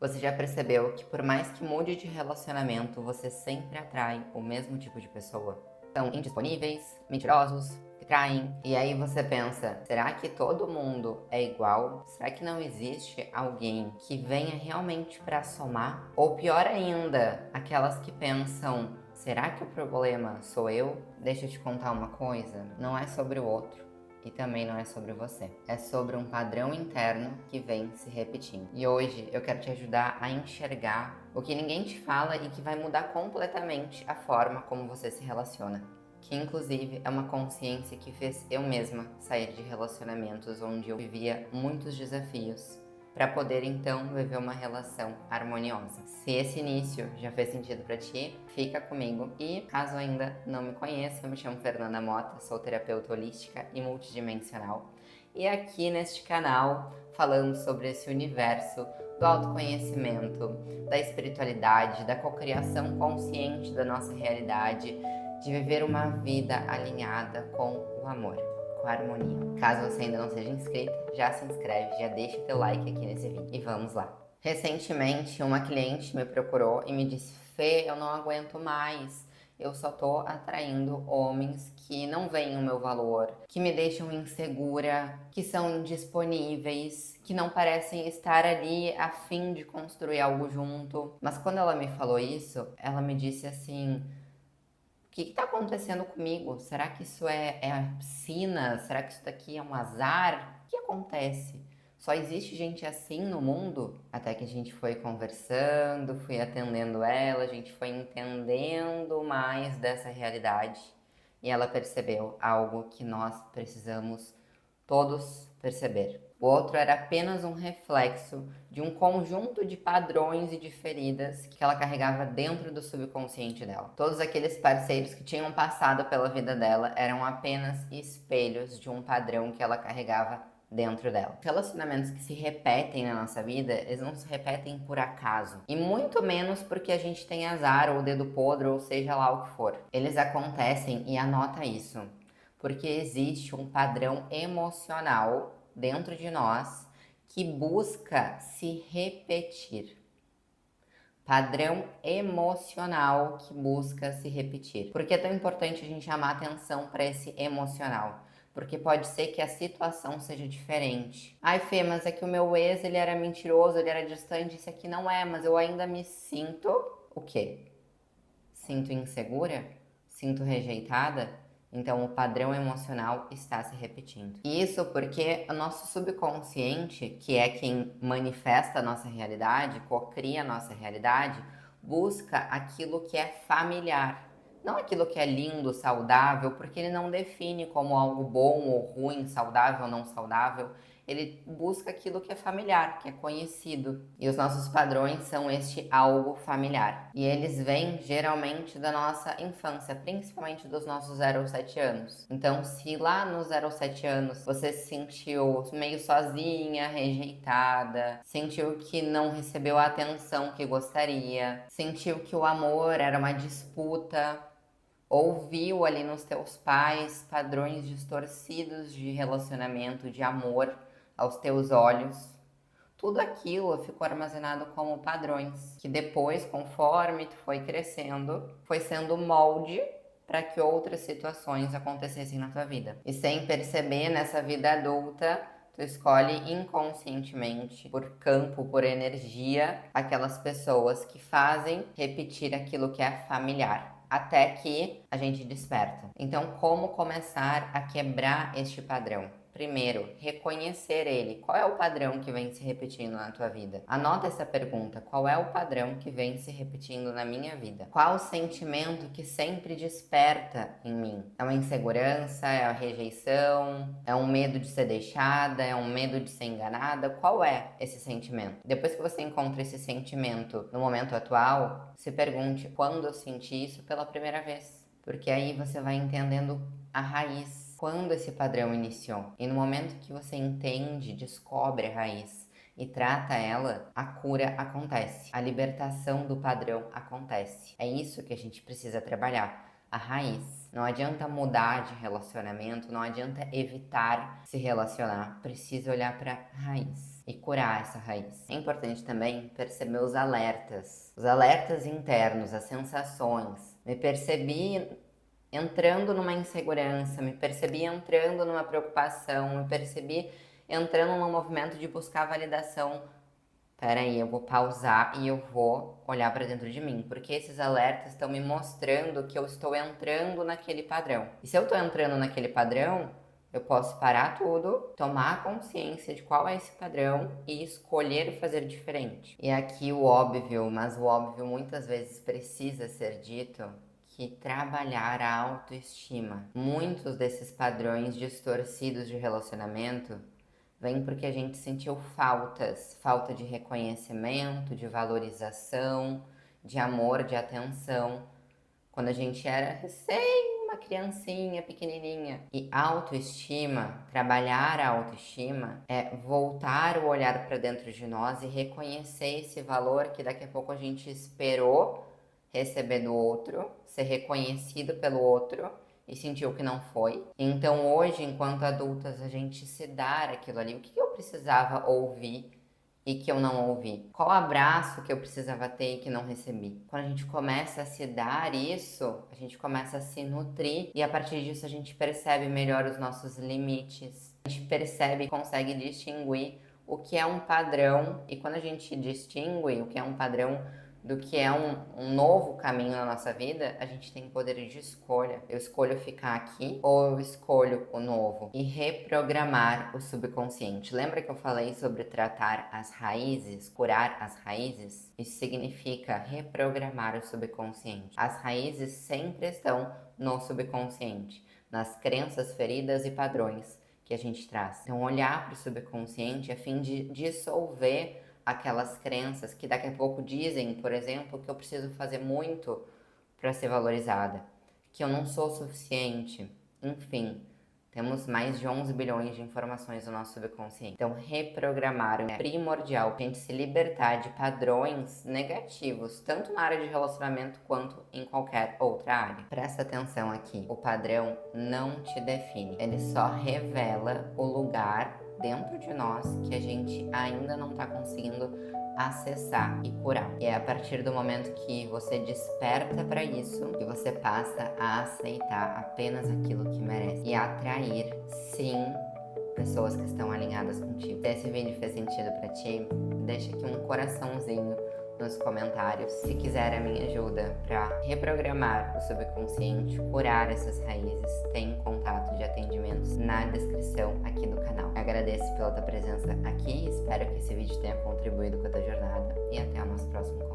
Você já percebeu que por mais que mude de relacionamento, você sempre atrai o mesmo tipo de pessoa? São indisponíveis, mentirosos, que traem. E aí você pensa, será que todo mundo é igual? Será que não existe alguém que venha realmente para somar? Ou pior ainda, aquelas que pensam, será que o problema sou eu? Deixa eu te contar uma coisa, não é sobre o outro. E também não é sobre você. É sobre um padrão interno que vem se repetindo. E hoje eu quero te ajudar a enxergar o que ninguém te fala e que vai mudar completamente a forma como você se relaciona. Que inclusive é uma consciência que fez eu mesma sair de relacionamentos onde eu vivia muitos desafios para poder então viver uma relação harmoniosa. Se esse início já fez sentido para ti, fica comigo. E caso ainda não me conheça, eu me chamo Fernanda Mota, sou terapeuta holística e multidimensional. E aqui neste canal falamos sobre esse universo do autoconhecimento, da espiritualidade, da cocriação consciente da nossa realidade, de viver uma vida alinhada com o amor, com a harmonia. Caso você ainda não seja inscrito, já se inscreve, já deixa teu like aqui nesse vídeo. E vamos lá. Recentemente, uma cliente me procurou e me disse: Fê, eu não aguento mais. Eu só tô atraindo homens que não veem o meu valor, que me deixam insegura, que são indisponíveis, que não parecem estar ali a fim de construir algo junto. Mas quando ela me falou isso, ela me disse assim: o que está acontecendo comigo? Será que isso é a piscina? Será que isso daqui é um azar? O que acontece? Só existe gente assim no mundo? Até que a gente foi conversando, fui atendendo ela, a gente foi entendendo mais dessa realidade. E ela percebeu algo que nós precisamos todos perceber. O outro era apenas um reflexo de um conjunto de padrões e de feridas que ela carregava dentro do subconsciente dela. Todos aqueles parceiros que tinham passado pela vida dela eram apenas espelhos de um padrão que ela carregava dentro dela. Relacionamentos que se repetem na nossa vida, eles não se repetem por acaso. E muito menos porque a gente tem azar ou dedo podre ou seja lá o que for. Eles acontecem, e anota isso, porque existe um padrão emocional dentro de nós que busca se repetir. Padrão emocional que busca se repetir. Por que é tão importante a gente chamar atenção para esse emocional? Porque pode ser que a situação seja diferente. Ai, Fê, mas é que o meu ex, ele era mentiroso, ele era distante, isso aqui não é, mas eu ainda me sinto o quê? Sinto insegura? Sinto rejeitada? Então o padrão emocional está se repetindo. Isso porque o nosso subconsciente, que é quem manifesta a nossa realidade, cocria a nossa realidade, busca aquilo que é familiar. Não aquilo que é lindo, saudável, porque ele não define como algo bom ou ruim, saudável ou não saudável. Ele busca aquilo que é familiar, que é conhecido. E os nossos padrões são este algo familiar. E eles vêm geralmente da nossa infância, principalmente dos nossos 0 aos 7 anos. Então, se lá nos 0 aos 7 anos você se sentiu meio sozinha, rejeitada, sentiu que não recebeu a atenção que gostaria, sentiu que o amor era uma disputa, ouviu ali nos teus pais padrões distorcidos de relacionamento, de amor aos teus olhos, tudo aquilo ficou armazenado como padrões, que depois, conforme tu foi crescendo, foi sendo molde para que outras situações acontecessem na tua vida. E sem perceber, nessa vida adulta, tu escolhe inconscientemente, por campo, por energia, aquelas pessoas que fazem repetir aquilo que é familiar. Até que a gente desperta. Então, como começar a quebrar este padrão? Primeiro, reconhecer ele. Qual é o padrão que vem se repetindo na tua vida? Anota essa pergunta. Qual é o padrão que vem se repetindo na minha vida? Qual o sentimento que sempre desperta em mim? É uma insegurança? É a rejeição? É um medo de ser deixada? É um medo de ser enganada? Qual é esse sentimento? Depois que você encontra esse sentimento no momento atual, se pergunte: quando eu senti isso pela primeira vez? Porque aí você vai entendendo a raiz, quando esse padrão iniciou. E no momento que você entende, descobre a raiz e trata ela, a cura acontece. A libertação do padrão acontece. É isso que a gente precisa trabalhar. A raiz. Não adianta mudar de relacionamento, não adianta evitar se relacionar. Precisa olhar para a raiz. e curar essa raiz. É importante também perceber os alertas internos, as sensações. Me percebi entrando numa insegurança, me percebi entrando numa preocupação, me percebi entrando num movimento de buscar validação. Peraí, eu vou pausar e eu vou olhar para dentro de mim, porque esses alertas estão me mostrando que eu estou entrando naquele padrão. E se eu estou entrando naquele padrão, eu posso parar tudo, tomar consciência de qual é esse padrão e escolher fazer diferente. E aqui o óbvio, mas o óbvio muitas vezes precisa ser dito, que trabalhar a autoestima. Muitos desses padrões distorcidos de relacionamento vem porque a gente sentiu falta de reconhecimento, de valorização, de amor, de atenção, quando a gente era uma criancinha pequenininha. E autoestima, trabalhar a autoestima é voltar o olhar para dentro de nós e reconhecer esse valor que daqui a pouco a gente esperou receber do outro, ser reconhecido pelo outro e sentiu que não foi. Então hoje, enquanto adultas, a gente se dar aquilo ali. O que eu precisava ouvir e que eu não ouvi? Qual abraço que eu precisava ter e que não recebi? Quando a gente começa a se dar isso, a gente começa a se nutrir e a partir disso a gente percebe melhor os nossos limites. A gente percebe e consegue distinguir o que é um padrão, e quando a gente distingue o que é um padrão do que é um novo caminho na nossa vida, a gente tem poder de escolha. Eu escolho ficar aqui ou eu escolho o novo? E reprogramar o subconsciente. Lembra que eu falei sobre tratar as raízes, curar as raízes? Isso significa reprogramar o subconsciente. As raízes sempre estão no subconsciente, nas crenças, feridas e padrões que a gente traz. Então, olhar para o subconsciente a fim de dissolver aquelas crenças que daqui a pouco dizem, por exemplo, que eu preciso fazer muito para ser valorizada, que eu não sou suficiente. Enfim, temos mais de 11 bilhões de informações no nosso subconsciente. Então, reprogramar é primordial para a gente se libertar de padrões negativos, tanto na área de relacionamento quanto em qualquer outra área. Presta atenção aqui, o padrão não te define, ele só revela o lugar dentro de nós que a gente ainda não está conseguindo acessar e curar. E é a partir do momento que você desperta para isso que você passa a aceitar apenas aquilo que merece e atrair, sim, pessoas que estão alinhadas contigo. Se esse vídeo fez sentido para ti, deixa aqui um coraçãozinho nos comentários. Se quiser a minha ajuda para reprogramar o subconsciente, curar essas raízes, tem contato de atendimentos na descrição aqui do canal. Agradeço pela tua presença aqui, espero que esse vídeo tenha contribuído com a tua jornada e até o nosso próximo contato.